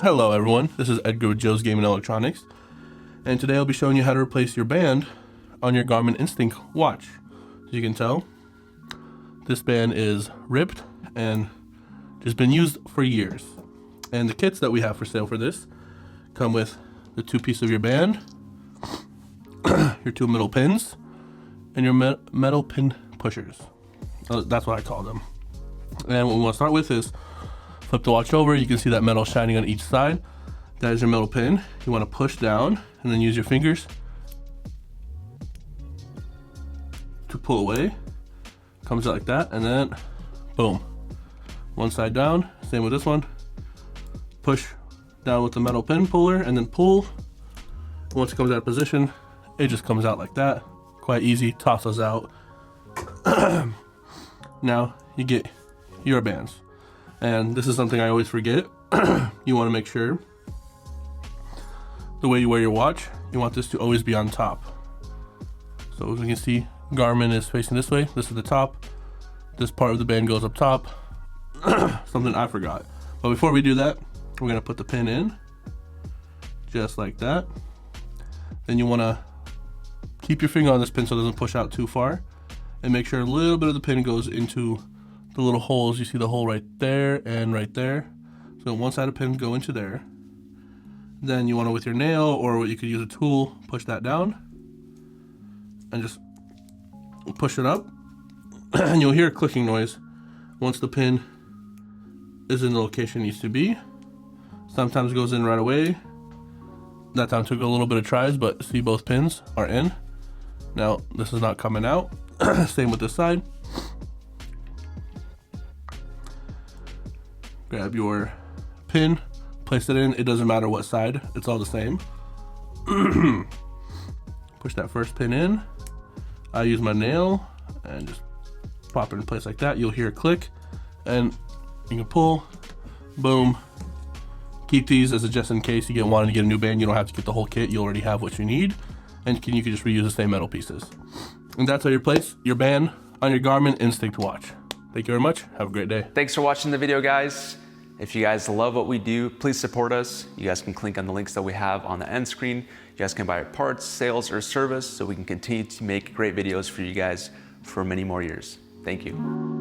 Hello everyone, this is Edgar with Joe's Gaming Electronics, and today I'll be showing you how to replace your band on your Garmin Instinct watch. As you can tell, this band is ripped and just been used for years. And the kits that we have for sale for this come with the two pieces of your band, your two middle pins, and your metal pin pushers. That's what I call them. And what we want to start with is flip the watch over. You can see that metal shining on each side. That is your metal pin. You want to push down and then use your fingers to pull away. Comes out like that, and then boom. One side down, same with this one. Push down with the metal pin puller and then pull. Once it comes out of position, it just comes out like that. Quite easy, toss those out. Now you get your bands. And this is something I always forget. You want to make sure the way you wear your watch, you want this to always be on top. So as you can see, Garmin is facing this way. This is the top. This part of the band goes up top. Something I forgot. But before we do that, we're going to put the pin in just like that. Then you want to keep your finger on this pin so it doesn't push out too far, and make sure a little bit of the pin goes into the little holes. You see the hole right there and right there. So one side of the pin go into there. Then you want to, with your nail, or you could use a tool, push that down and just push it up. And you'll hear a clicking noise once the pin is in the location it needs to be. Sometimes it goes in right away. That time took a little bit of tries, but see, both pins are in. Now this is not coming out. Same with this side. Grab your pin, place it in. It doesn't matter what side, it's all the same. Push that first pin in. I use my nail and just pop it in place like that. You'll hear a click, and you can pull, boom. Keep these as a just in case you wanted to get a new band. You don't have to get the whole kit, you already have what you need, and you can just reuse the same metal pieces. And that's how you replace your band on your Garmin Instinct watch. Thank you very much. Have a great day. Thanks for watching the video, guys. If you guys love what we do, please support us. You guys can click on the links that we have on the end screen. You guys can buy parts, sales, or service so we can continue to make great videos for you guys for many more years. Thank you.